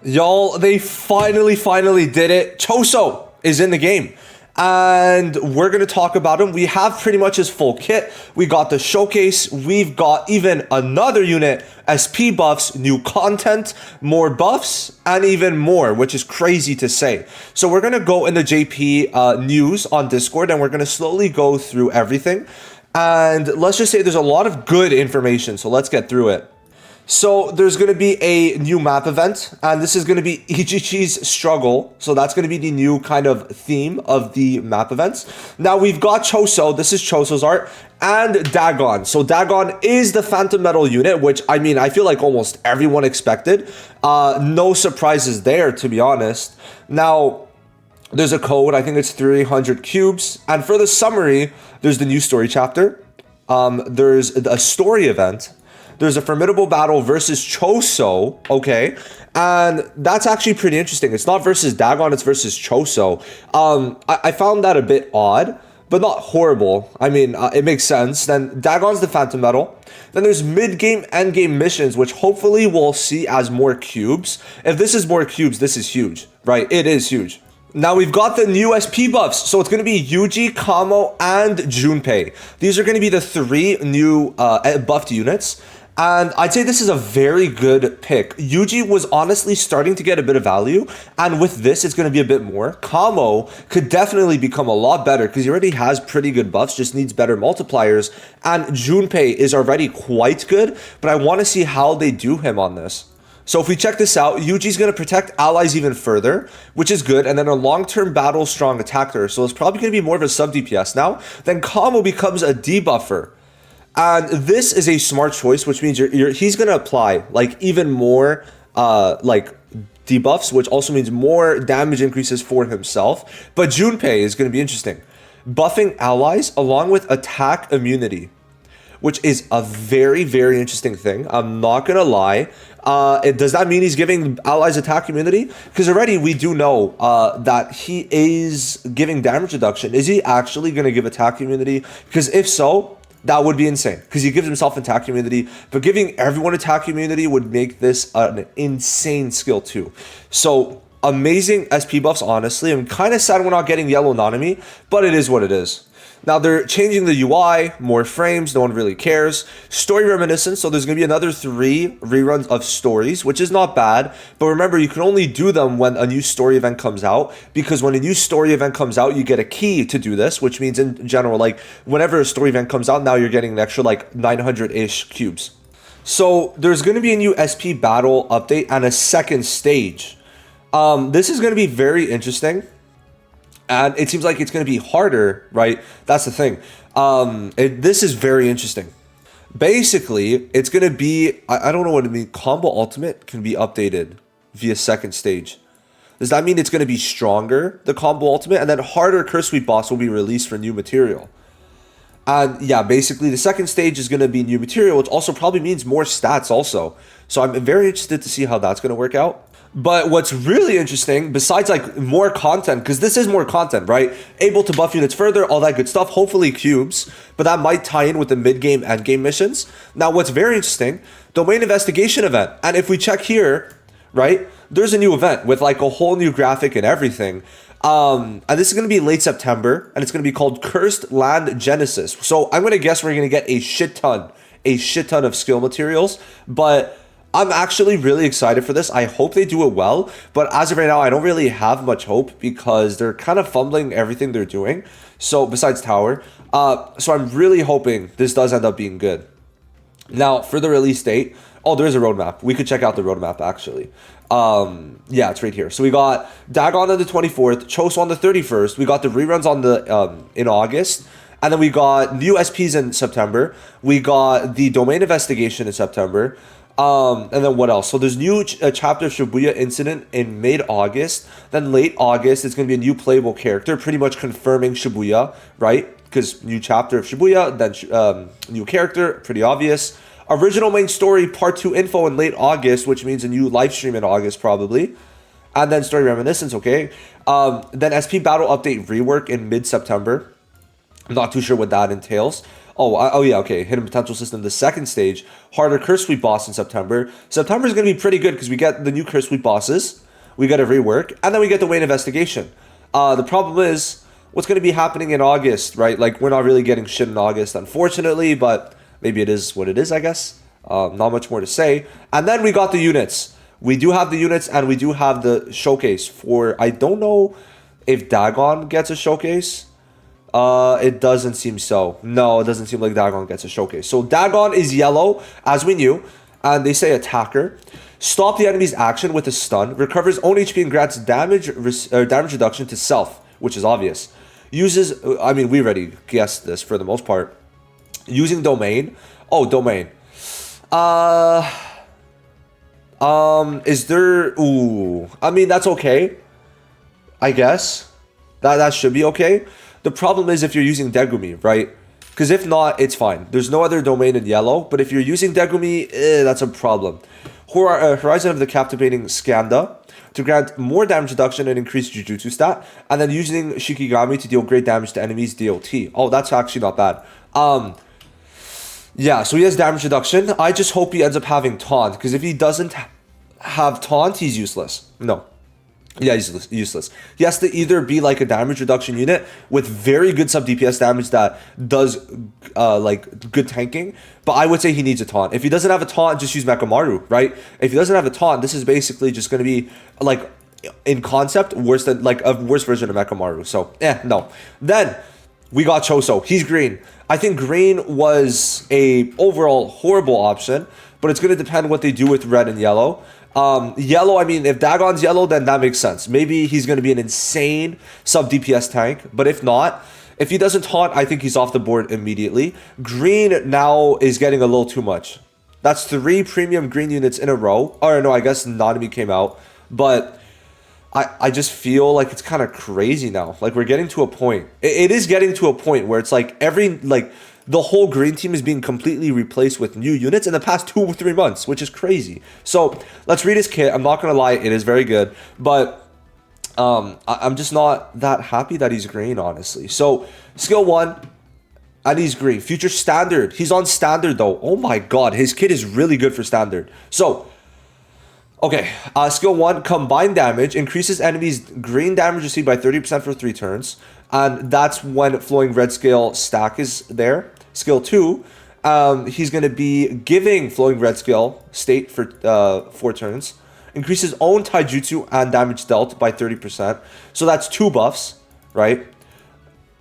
Y'all, they finally did it. Choso is in the game. And we're going to talk about him. We have pretty much his full kit. We got the showcase. We've got even another unit, SP buffs, new content, more buffs, and even more, which is crazy to say. So we're going to go in the JP news on Discord, and we're going to slowly go through everything. And let's just say there's a lot of good information, so let's get through it. So there's going to be a new map event, and this is going to be Ichichi's Struggle. So that's going to be the new kind of theme of the map events. Now we've got Choso. This is Choso's art, and Dagon. So Dagon is the Phantom Metal unit, which, I mean, I feel like almost everyone expected. No surprises there, to be honest. Now, there's a code. I think it's 300 cubes. And for the summary, there's the new story chapter. There's a story event. There's a formidable battle versus Choso, okay? And that's actually pretty interesting. It's not versus Dagon, it's versus Choso. I found that a bit odd, but not horrible. I mean, it makes sense. Then Dagon's the Phantom Metal. Then there's mid-game, end-game missions, which hopefully we'll see as more cubes. If this is more cubes, this is huge, right? It is huge. Now we've got the new SP buffs. So it's going to be Yuji, Kamo, and Junpei. These are going to be the three new buffed units. And I'd say this is a very good pick. Yuji was honestly starting to get a bit of value, and with this, it's going to be a bit more. Kamo could definitely become a lot better because he already has pretty good buffs, just needs better multipliers. And Junpei is already quite good, but I want to see how they do him on this. So if we check this out, Yuji's going to protect allies even further, which is good, and then a long-term battle strong attacker. So it's probably going to be more of a sub DPS now. Then Kamo becomes a debuffer. And this is a smart choice, which means he's going to apply like even more like debuffs, which also means more damage increases for himself. But Junpei is going to be interesting. Buffing allies along with attack immunity, which is a very, very interesting thing. I'm not going to lie. Does that mean he's giving allies attack immunity? Because already we do know that he is giving damage reduction. Is he actually going to give attack immunity? Because if so, that would be insane because he gives himself attack immunity, but giving everyone attack immunity would make this an insane skill too. So amazing SP buffs, honestly. I'm kind of sad we're not getting Yellow Nanami, but it is what it is. Now they're changing the UI, more frames, no one really cares. Story reminiscence, so there's going to be another 3 reruns of stories, which is not bad. But remember, you can only do them when a new story event comes out, because when a new story event comes out, you get a key to do this, which means in general, like whenever a story event comes out, now you're getting an extra like 900-ish cubes. So there's going to be a new SP battle update and a second stage. This is going to be very interesting. And it seems like it's going to be harder, right? That's the thing. This is very interesting. Basically, it's going to be, I don't know what it means. Combo Ultimate can be updated via second stage. Does that mean it's going to be stronger, the Combo Ultimate? And then harder Curse Sweep boss will be released for new material. And yeah, basically the second stage is going to be new material, which also probably means more stats also. So I'm very interested to see how that's going to work out. But what's really interesting, besides like more content, because this is more content, right? Able to buff units further, all that good stuff, hopefully cubes, but that might tie in with the mid-game, end-game missions. Now, what's very interesting, domain investigation event. And if we check here, right, there's a new event with like a whole new graphic and everything. And this is going to be late September, and it's going to be called Cursed Land Genesis. So I'm going to guess we're going to get a shit ton of skill materials, but I'm actually really excited for this. I hope they do it well, but as of right now, I don't really have much hope because they're kind of fumbling everything they're doing. So besides tower, so I'm really hoping this does end up being good. Now for the release date, oh, there is a roadmap. We could check out the roadmap actually. Yeah, it's right here. So we got Dagon on the 24th, Choso on the 31st. We got the reruns on the in August. And then we got new SPs in September. We got the domain investigation in September. And then what else? So there's new chapter of Shibuya incident in mid-August. Then late August, it's going to be a new playable character, pretty much confirming Shibuya, right? Because new chapter of Shibuya, then new character, pretty obvious. Original main story, part 2 info in late August, which means a new live stream in August probably. And then story reminiscence, okay. Then SP battle update rework in mid-September. I'm not too sure what that entails. Oh yeah, okay. Hidden potential system, the second stage. Harder curse sweep boss in September. September is going to be pretty good because we get the new curse sweep bosses. We get a rework. And then we get the Wayne investigation. The problem is what's going to be happening in August, right? Like, we're not really getting shit in August, unfortunately, but maybe it is what it is, I guess. Not much more to say. And then we got the units. We do have the units and we do have the showcase for, I don't know if Dagon gets a showcase. It doesn't seem so. No, it doesn't seem like Dagon gets a showcase. So Dagon is yellow, as we knew, and they say attacker. Stop the enemy's action with a stun. Recovers own HP and grants damage reduction to self, which is obvious. Uses, I mean, we already guessed this for the most part. Using domain. Oh, domain. Is there? Ooh, I mean, that's okay. I guess that should be okay. The problem is if you're using Degumi, right? Because if not, it's fine. There's no other domain in yellow, but if you're using Degumi, that's a problem. Horizon of the Captivating Skanda to grant more damage reduction and increase Jujutsu stat, and then using Shikigami to deal great damage to enemies DOT. Oh, that's actually not bad. Yeah, so he has damage reduction. I just hope he ends up having taunt, because if he doesn't have taunt, he's useless. No. Yeah, he's useless. He has to either be like a damage reduction unit with very good sub DPS damage that does like good tanking, but I would say he needs a taunt. If he doesn't have a taunt, just use Mekamaru, right? If he doesn't have a taunt, this is basically just going to be like in concept worse than like a worse version of Mekamaru. So, no. Then we got Choso. He's green. I think green was a overall horrible option, but it's going to depend what they do with red and yellow. Yellow, I mean, if Dagon's yellow, then that makes sense. Maybe he's going to be an insane sub DPS tank, but if not, if he doesn't taunt, I think he's off the board immediately. Green now is getting a little too much. That's 3 premium green units in a row. Or no, I guess Nanami came out, but I just feel like it's kind of crazy now. Like, we're getting to a point. It is getting to a point where it's like the whole green team is being completely replaced with new units in the past 2 or 3 months, which is crazy. So let's read his kit. I'm not going to lie, it is very good, but I'm just not that happy that he's green, honestly. So skill 1, and he's green. Future standard. He's on standard though. Oh my god, his kit is really good for standard. So, okay, skill 1, combined damage, increases enemies' green damage received by 30% for 3 turns. And that's when flowing red scale stack is there. Skill 2, he's going to be giving flowing red scale state for 4 turns. Increases own taijutsu and damage dealt by 30%. So that's 2 buffs, right?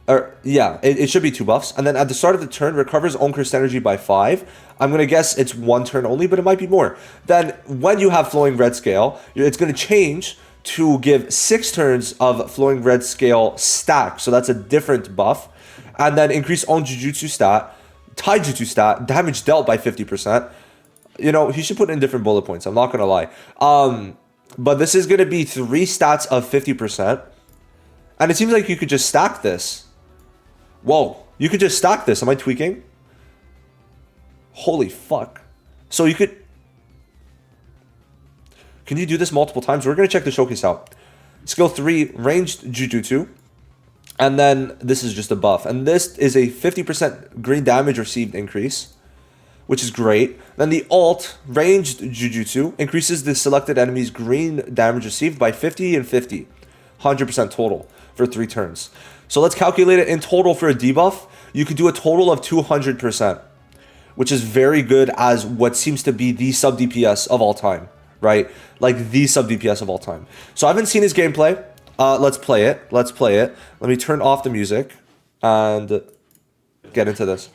Or yeah, it should be 2 buffs. And then at the start of the turn, recovers own cursed energy by 5. I'm going to guess it's 1 turn only, but it might be more. Then when you have flowing red scale, it's going to change to give 6 turns of flowing red scale stack. So that's a different buff. And then increase own jujutsu stat, taijutsu stat, damage dealt by 50%. You know, he should put in different bullet points. I'm not going to lie. But this is going to be 3 stats of 50%. And it seems like you could just stack this. Whoa, you could just stack this. Am I tweaking? Holy fuck. So you could... Can you do this multiple times? We're going to check the showcase out. Skill 3, ranged jujutsu. And then this is just a buff. And this is a 50% green damage received increase, which is great. Then the alt, ranged jujutsu, increases the selected enemy's green damage received by 50 and 50. 100% total for 3 turns. So let's calculate it in total for a debuff. You could do a total of 200%, which is very good as what seems to be the sub DPS of all time, right? Like the sub DPS of all time. So I haven't seen his gameplay. Let's play it. Let's play it. Let me turn off the music and get into this.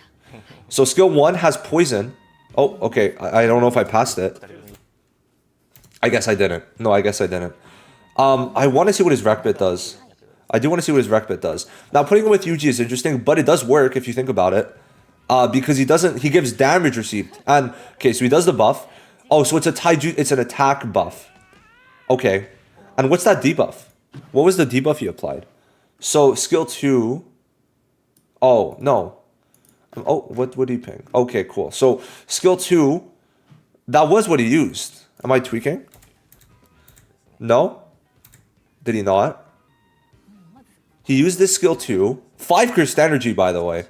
So skill 1 has poison. Oh, okay. I don't know if I passed it. I guess I didn't. No, I guess I didn't. I want to see what his rec bit does. I do want to see what his rec bit does. Now, putting him with Yuji is interesting, but it does work if you think about it. Because he gives damage received. And, okay, so he does the buff. Oh, so it's an attack buff. Okay. And what's that debuff? What was the debuff he applied? So, skill 2. Oh, no. Oh, what did he ping? Okay, cool. So, skill 2, that was what he used. Am I tweaking? No? Did he not? He used this skill 2. 5 cursed energy, by the way.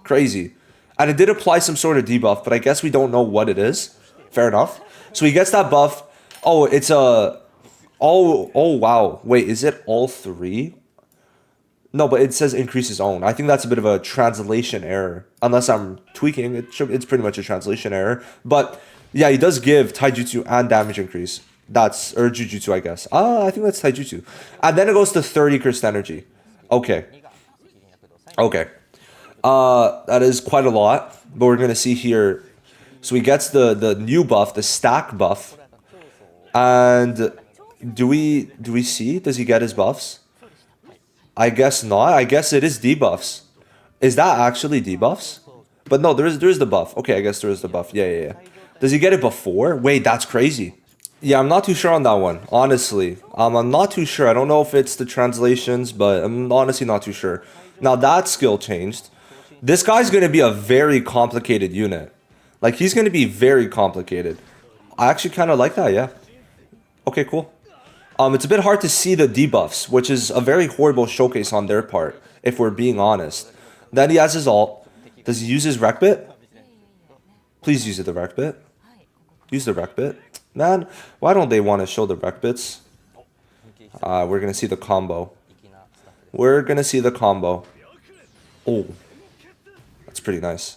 Crazy. And it did apply some sort of debuff, but I guess we don't know what it is. Fair enough. So he gets that buff. Oh, it's a... Oh, wow. Wait, is it all 3? No, but it says increases own. I think that's a bit of a translation error. Unless I'm tweaking, it's pretty much a translation error. But yeah, he does give taijutsu and damage increase. That's, or jujutsu, I guess. I think that's taijutsu. And then it goes to 30 cursed energy. Okay. Okay. That is quite a lot. But we're going to see here. So he gets the new buff, the stack buff. And do we see? Does he get his buffs? I guess not. I guess it is debuffs. Is that actually debuffs? But no, there is the buff. Okay, I guess there is the buff. Yeah. Does he get it before? Wait, that's crazy. Yeah, I'm not too sure on that one, honestly. I'm not too sure. I don't know if it's the translations, but I'm honestly not too sure. Now that skill changed. This guy's going to be a very complicated unit. Like, he's going to be very complicated. I actually kind of like that, yeah. Okay, cool. It's a bit hard to see the debuffs, which is a very horrible showcase on their part, if we're being honest. Then he has his ult. Does he use his rec bit? Please use the rec bit. Use the rec bit. Man, why don't they want to show the rec bits? We're going to see the combo. We're going to see the combo. Oh, that's pretty nice.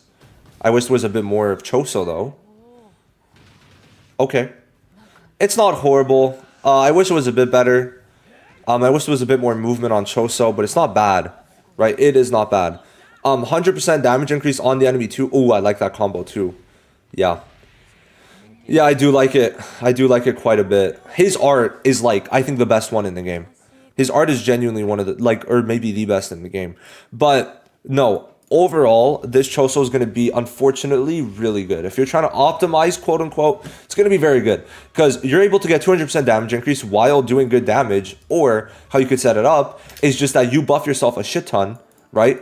I wish there was a bit more of Choso, though. Okay. It's not horrible. I wish it was a bit better. I wish there was a bit more movement on Choso, but it's not bad, right? It is not bad. 100% damage increase on the enemy too. Oh, I like that combo too. Yeah. Yeah, I do like it. I do like it quite a bit. His art is like, I think, the best one in the game. His art is genuinely one of the, like, or maybe the best in the game. But no, overall, this Choso is going to be, unfortunately, really good. If you're trying to optimize, quote unquote, it's going to be very good. Because you're able to get 200% damage increase while doing good damage. Or how you could set it up is just that you buff yourself a shit ton, right?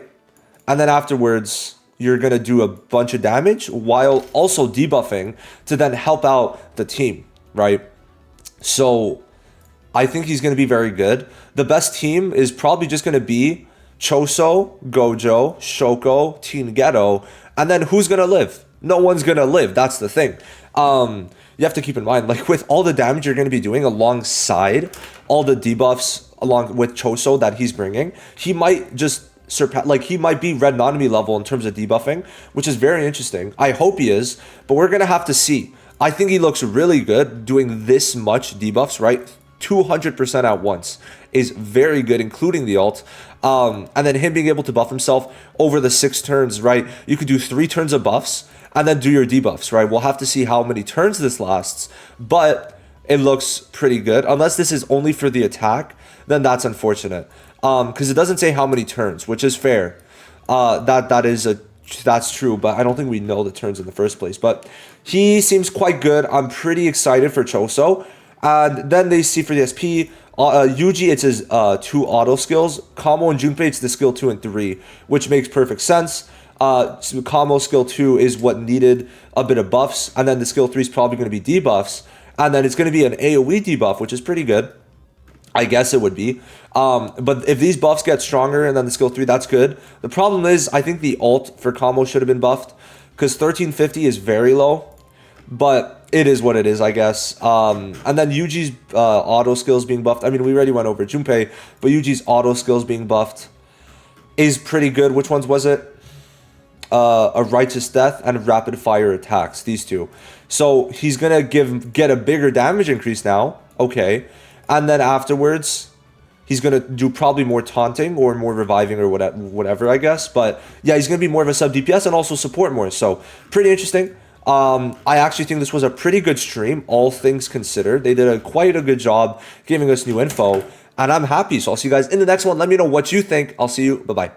And then afterwards, you're going to do a bunch of damage while also debuffing to then help out the team, right? So I think he's going to be very good. The best team is probably just going to be Choso, Gojo, Shoko, Teen Ghetto, and then who's gonna live? No one's gonna live. That's the thing. You have to keep in mind, like, with all the damage you're gonna be doing alongside all the debuffs along with Choso that he's bringing, he might just surpass, like, he might be Red Nanami level in terms of debuffing, which is very interesting. I hope he is, but we're gonna have to see. I think he looks really good doing this much debuffs, right? 200% at once is very good, including the ult. And then him being able to buff himself over the 6 turns, right? You could do 3 turns of buffs and then do your debuffs, right? We'll have to see how many turns this lasts, but it looks pretty good. Unless this is only for the attack, then that's unfortunate. Because it doesn't say how many turns, which is fair. That's true, but I don't think we know the turns in the first place. But he seems quite good. I'm pretty excited for Choso. And then they see for the SP, Yuji, it's his 2 auto skills. Kamo and Junpei, it's the skill 2 and 3, which makes perfect sense. So Kamo skill 2 is what needed a bit of buffs, and then the skill 3 is probably going to be debuffs, and then it's going to be an AoE debuff, which is pretty good. I guess it would be. But if these buffs get stronger and then the skill 3, that's good. The problem is, I think the ult for Kamo should have been buffed, because 1350 is very low. But it is what it is, I guess. And then Yuji's auto skills being buffed. I mean, we already went over Junpei, but Yuji's auto skills being buffed is pretty good. Which ones was it? A Righteous Death and Rapid Fire Attacks. These 2. So he's going to get a bigger damage increase now. Okay. And then afterwards, he's going to do probably more taunting or more reviving or whatever, I guess. But yeah, he's going to be more of a sub DPS and also support more. So pretty interesting. I actually think this was a pretty good stream, all things considered. They did quite a good job giving us new info, and I'm happy. So I'll see you guys in the next one. Let me know what you think. I'll see you. Bye-bye.